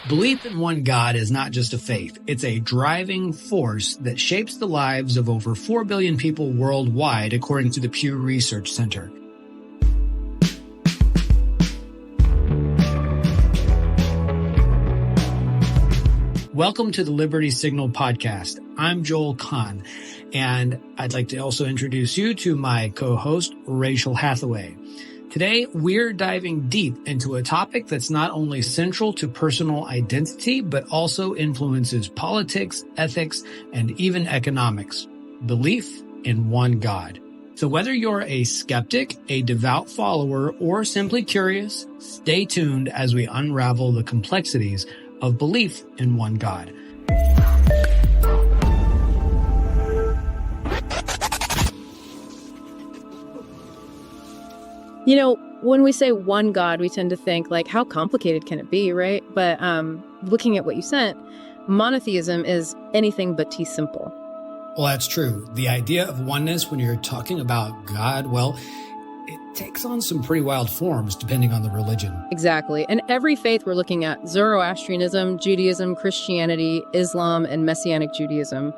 Belief in one God is not just a faith. It's a driving force that shapes the lives of over 4 billion people worldwide, according to the Pew Research Center. Welcome to the Liberty Signal podcast. I'm Joel Kahn, and I'd like to also introduce you to my co-host, Rachel Hathaway. Today, we're diving deep into a topic that's not only central to personal identity, but also influences politics, ethics, and even economics: belief in one God. So whether you're a skeptic, a devout follower, or simply curious, stay tuned as we unravel the complexities of belief in one God. You know, when we say one God, we tend to think, like, how complicated can it be, right? But looking at what you sent, monotheism is anything but simple. Well, that's true. The idea of oneness when you're talking about God, well, it takes on some pretty wild forms depending on the religion. Exactly. And every faith we're looking at, Zoroastrianism, Judaism, Christianity, Islam, and Messianic Judaism,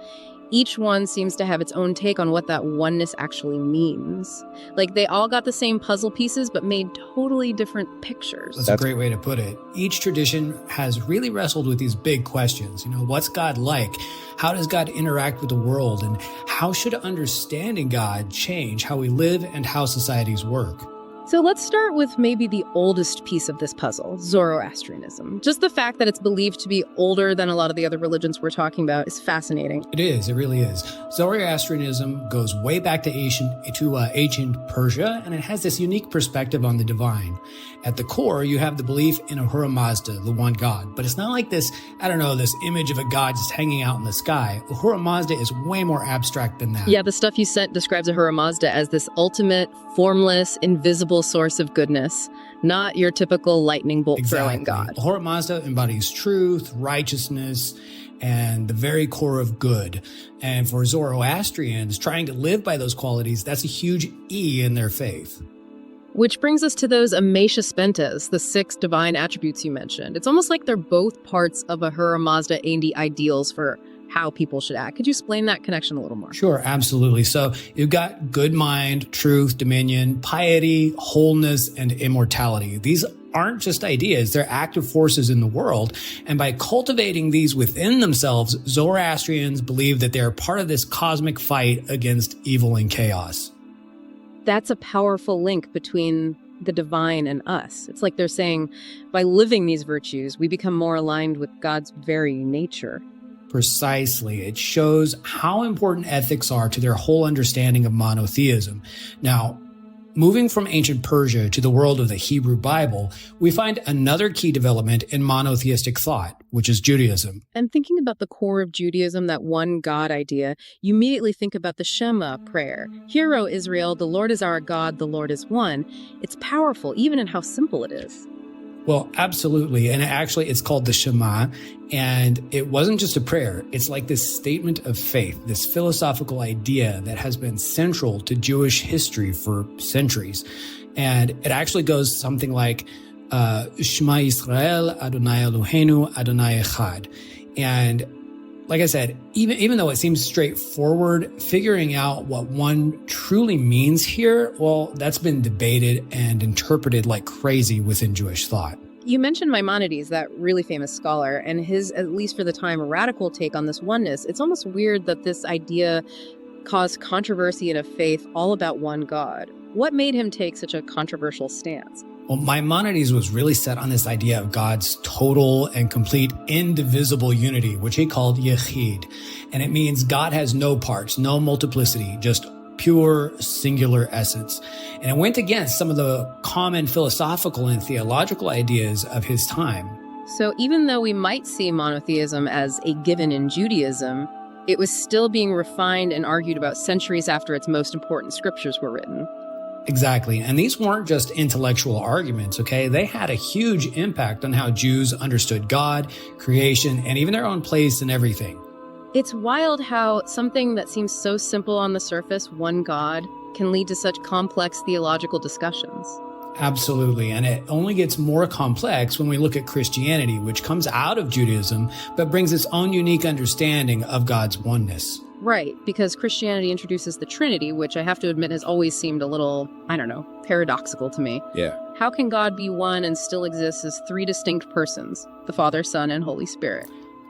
each one seems to have its own take on what that oneness actually means. Like, they all got the same puzzle pieces, but made totally different pictures. That's a great way to put it. Each tradition has really wrestled with these big questions. You know, what's God like? How does God interact with the world? And how should understanding God change how we live and how societies work? So let's start with maybe the oldest piece of this puzzle, Zoroastrianism. Just the fact that it's believed to be older than a lot of the other religions we're talking about is fascinating. It is. It really is. Zoroastrianism goes way back to ancient Persia, and it has this unique perspective on the divine. At the core, you have the belief in Ahura Mazda, the one God. But it's not like this image of a God just hanging out in the sky. Ahura Mazda is way more abstract than that. Yeah, the stuff you sent describes Ahura Mazda as this ultimate, formless, invisible source of goodness, not your typical lightning bolt throwing God. Ahura Mazda embodies truth, righteousness, and the very core of good. And for Zoroastrians, trying to live by those qualities, that's a huge E in their faith. Which brings us to those Amesha the 6 divine attributes you mentioned. It's almost like they're both parts of Ahura Mazda and the ideals for how people should act. Could you explain that connection a little more? Sure, absolutely. So you've got good mind, truth, dominion, piety, wholeness, and immortality. These aren't just ideas, they're active forces in the world. And by cultivating these within themselves, Zoroastrians believe that they're part of this cosmic fight against evil and chaos. That's a powerful link between the divine and us. It's like they're saying, by living these virtues, we become more aligned with God's very nature. Precisely. It shows how important ethics are to their whole understanding of monotheism. Now, moving from ancient Persia to the world of the Hebrew Bible, we find another key development in monotheistic thought, which is Judaism. And thinking about the core of Judaism, that one God idea, you immediately think about the Shema prayer. Hear, O Israel, the Lord is our God, the Lord is one. It's powerful, even in how simple it is. Well, absolutely. And actually, it's called the Shema. And it wasn't just a prayer. It's like this statement of faith, this philosophical idea that has been central to Jewish history for centuries. And it actually goes something like, Shema Yisrael, Adonai Eloheinu, Adonai Echad. And like I said, even though it seems straightforward, figuring out what one truly means here, well, that's been debated and interpreted like crazy within Jewish thought. You mentioned Maimonides, that really famous scholar, and his, at least for the time, radical take on this oneness. It's almost weird that this idea caused controversy in a faith all about one God. What made him take such a controversial stance? Well, Maimonides was really set on this idea of God's total and complete indivisible unity, which he called Yechid. And it means God has no parts, no multiplicity, just pure singular essence. And it went against some of the common philosophical and theological ideas of his time. So even though we might see monotheism as a given in Judaism, it was still being refined and argued about centuries after its most important scriptures were written. Exactly. And these weren't just intellectual arguments, okay? They had a huge impact on how Jews understood God, creation, and even their own place in everything. It's wild how something that seems so simple on the surface, one God, can lead to such complex theological discussions. Absolutely. And it only gets more complex when we look at Christianity, which comes out of Judaism, but brings its own unique understanding of God's oneness. Right, because Christianity introduces the Trinity, which I have to admit has always seemed a little, paradoxical to me. Yeah. How can God be one and still exist as three distinct persons, the Father, Son, and Holy Spirit?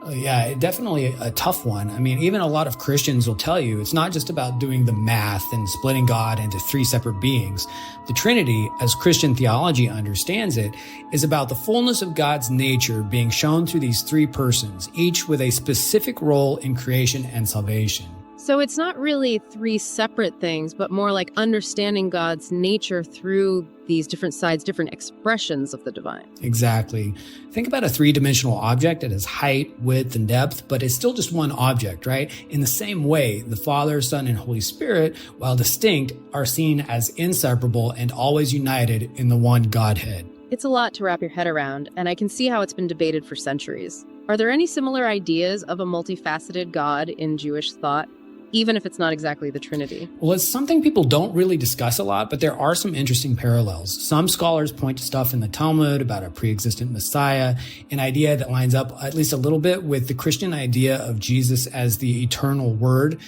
Yeah, definitely a tough one. I mean, even a lot of Christians will tell you it's not just about doing the math and splitting God into three separate beings. The Trinity, as Christian theology understands it, is about the fullness of God's nature being shown through these three persons, each with a specific role in creation and salvation. So it's not really three separate things, but more like understanding God's nature through these different sides, different expressions of the divine. Exactly. Think about a three-dimensional object. It has height, width, and depth, but it's still just one object, right? In the same way, the Father, Son, and Holy Spirit, while distinct, are seen as inseparable and always united in the one Godhead. It's a lot to wrap your head around, and I can see how it's been debated for centuries. Are there any similar ideas of a multifaceted God in Jewish thought, even if it's not exactly the Trinity? Well, it's something people don't really discuss a lot, but there are some interesting parallels. Some scholars point to stuff in the Talmud about a pre-existent Messiah, an idea that lines up at least a little bit with the Christian idea of Jesus as the eternal Word.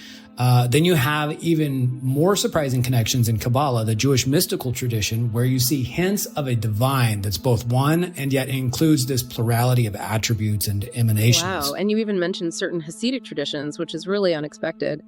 Then you have even more surprising connections in Kabbalah, the Jewish mystical tradition, where you see hints of a divine that's both one and yet includes this plurality of attributes and emanations. Wow, and you even mentioned certain Hasidic traditions, which is really unexpected.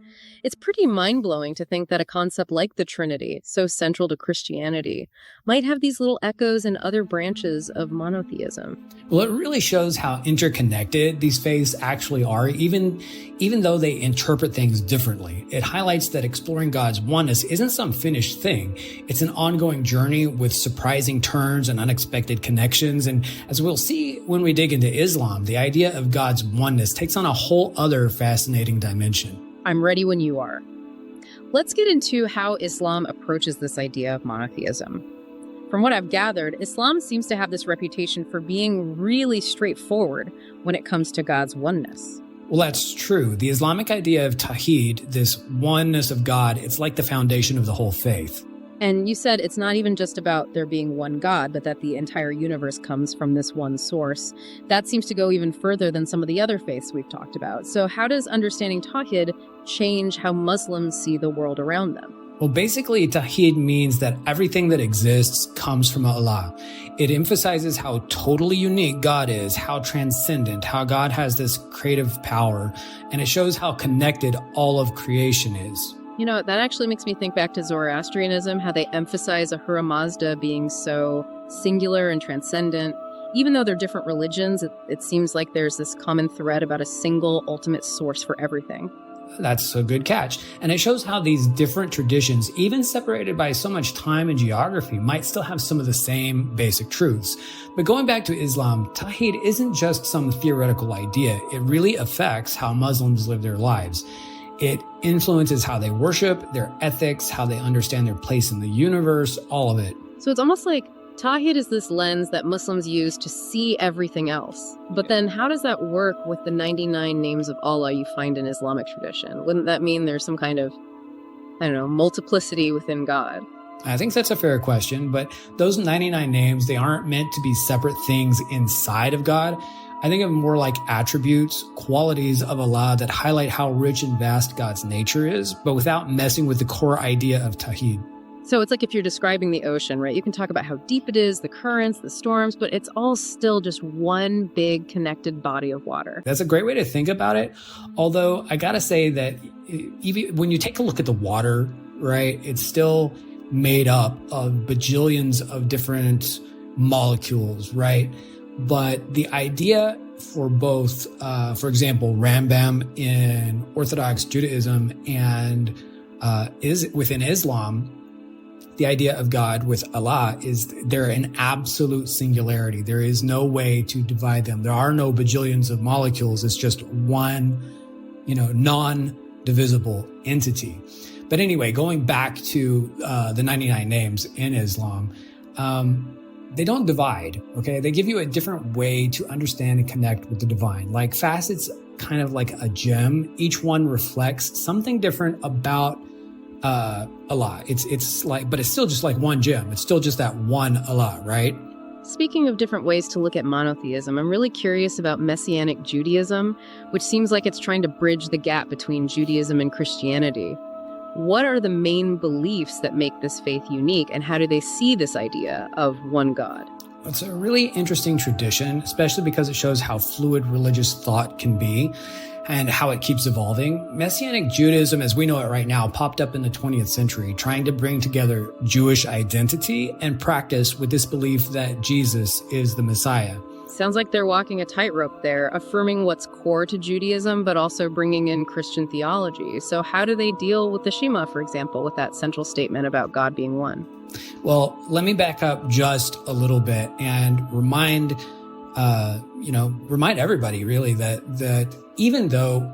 It's pretty mind-blowing to think that a concept like the Trinity, so central to Christianity, might have these little echoes in other branches of monotheism. Well, it really shows how interconnected these faiths actually are, even though they interpret things differently. It highlights that exploring God's oneness isn't some finished thing. It's an ongoing journey with surprising turns and unexpected connections. And as we'll see when we dig into Islam, the idea of God's oneness takes on a whole other fascinating dimension. I'm ready when you are. Let's get into how Islam approaches this idea of monotheism. From what I've gathered, Islam seems to have this reputation for being really straightforward when it comes to God's oneness. Well, that's true. The Islamic idea of Tawhid, this oneness of God, it's like the foundation of the whole faith. And you said it's not even just about there being one God, but that the entire universe comes from this one source. That seems to go even further than some of the other faiths we've talked about. So how does understanding Tawhid change how Muslims see the world around them? Well, basically, Tawhid means that everything that exists comes from Allah. It emphasizes how totally unique God is, how transcendent, how God has this creative power, and it shows how connected all of creation is. You know, that actually makes me think back to Zoroastrianism, how they emphasize Ahura Mazda being so singular and transcendent. Even though they're different religions, it seems like there's this common thread about a single ultimate source for everything. That's a good catch. And it shows how these different traditions, even separated by so much time and geography, might still have some of the same basic truths. But going back to Islam, Tawhid isn't just some theoretical idea. It really affects how Muslims live their lives. It influences how they worship, their ethics, how they understand their place in the universe, all of it. So it's almost like Tawhid is this lens that Muslims use to see everything else. But then how does that work with the 99 names of Allah you find in Islamic tradition? Wouldn't that mean there's some kind of, multiplicity within God? I think that's a fair question, but those 99 names, they aren't meant to be separate things inside of God. I think of them more like attributes, qualities of Allah that highlight how rich and vast God's nature is, but without messing with the core idea of Tawhid. So it's like if you're describing the ocean, right? You can talk about how deep it is, the currents, the storms, but it's all still just one big connected body of water. That's a great way to think about it. Although I gotta say that even when you take a look at the water, right, it's still made up of bajillions of different molecules, right? But the idea for both, for example, Rambam in Orthodox Judaism and is within Islam, the idea of God with Allah is they're an absolute singularity. There is no way to divide them. There are no bajillions of molecules. It's just one, non-divisible entity. But anyway, going back to the 99 names in Islam, they don't divide, okay? They give you a different way to understand and connect with the divine. Like facets, kind of like a gem. Each one reflects something different about Allah. It's like, but it's still just like one gem. It's still just that one Allah, right? Speaking of different ways to look at monotheism, I'm really curious about Messianic Judaism, which seems like it's trying to bridge the gap between Judaism and Christianity. What are the main beliefs that make this faith unique, and how do they see this idea of one God? It's a really interesting tradition, especially because it shows how fluid religious thought can be and how it keeps evolving. Messianic Judaism, as we know it right now, popped up in the 20th century, trying to bring together Jewish identity and practice with this belief that Jesus is the Messiah. Sounds like they're walking a tightrope there, affirming what's core to Judaism, but also bringing in Christian theology. So how do they deal with the Shema, for example, with that central statement about God being one? Well, let me back up just a little bit and remind everybody really that even though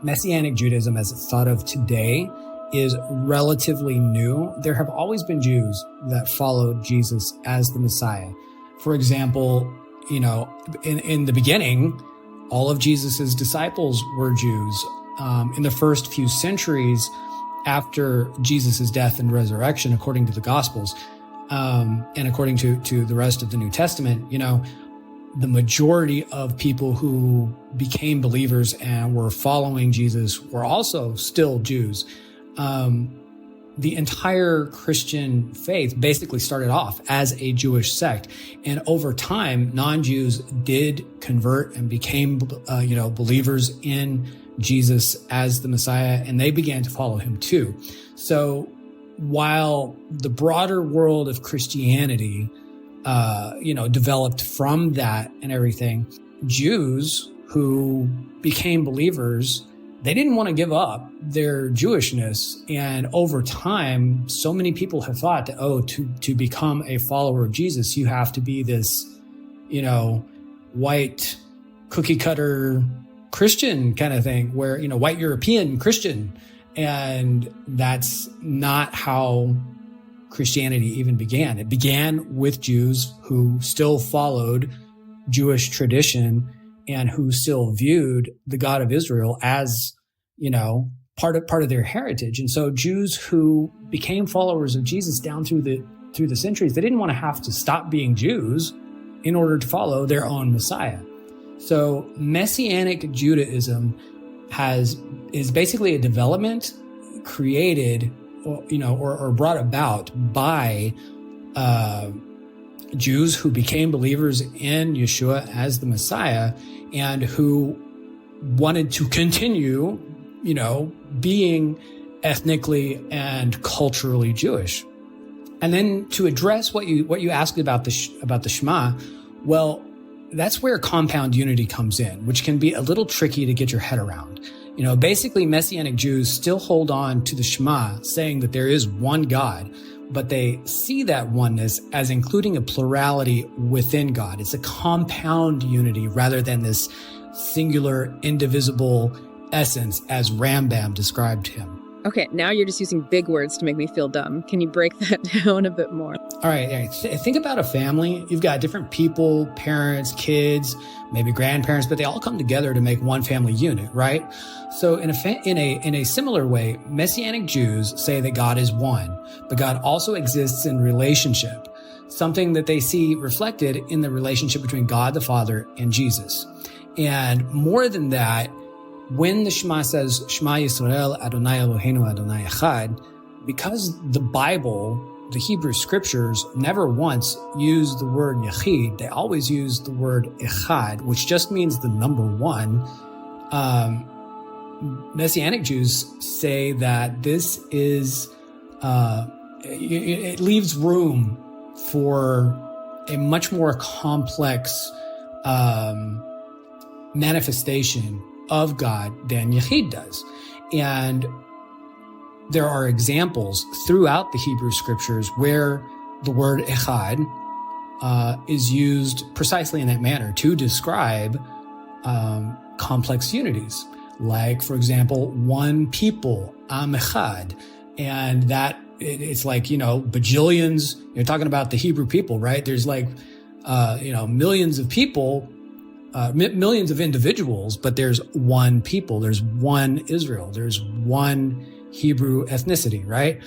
Messianic Judaism as it's thought of today is relatively new, there have always been Jews that followed Jesus as the Messiah. For example, in the beginning, all of Jesus's disciples were Jews. In the first few centuries after Jesus's death and resurrection, according to the Gospels, and according to the rest of the New Testament, the majority of people who became believers and were following Jesus were also still Jews. The entire Christian faith basically started off as a Jewish sect. And over time, non-Jews did convert and became, believers in Jesus as the Messiah, and they began to follow him too. So while the broader world of Christianity developed from that and everything, Jews who became believers, they didn't want to give up their Jewishness. And over time, so many people have thought that, to become a follower of Jesus, you have to be this, white cookie cutter Christian kind of thing where, white European Christian. And that's not how Christianity even began. It began with Jews who still followed Jewish tradition and who still viewed the God of Israel as, part of their heritage. And so Jews who became followers of Jesus down through the centuries, they didn't want to have to stop being Jews in order to follow their own Messiah. So Messianic Judaism is basically a development created or brought about by Jews who became believers in Yeshua as the Messiah and who wanted to continue, being ethnically and culturally Jewish. And then to address what you asked about the Shema, well, that's where compound unity comes in, which can be a little tricky to get your head around. Basically Messianic Jews still hold on to the Shema, saying that there is one God, but they see that oneness as including a plurality within God. It's a compound unity rather than this singular, indivisible essence as Rambam described him. Okay, now you're just using big words to make me feel dumb. Can you break that down a bit more? All right. Think about a family. You've got different people, parents, kids, maybe grandparents, but they all come together to make one family unit, right? So in a similar way, Messianic Jews say that God is one, but God also exists in relationship, something that they see reflected in the relationship between God the Father and Jesus. And more than that, when the Shema says, Shema Yisrael, Adonai Eloheinu, Adonai Echad, because the Bible, the Hebrew scriptures, never once use the word Yachid, they always use the word Echad, which just means the number one. Messianic Jews say that this is, it leaves room for a much more complex manifestation of God than Yachid does. And there are examples throughout the Hebrew scriptures where the word Echad is used precisely in that manner to describe complex unities. Like, for example, one people, Am Echad. And that, it's like, bajillions, you're talking about the Hebrew people, right? There's like, millions of people, millions of individuals, but there's one people, there's one Israel, there's one Hebrew ethnicity, right?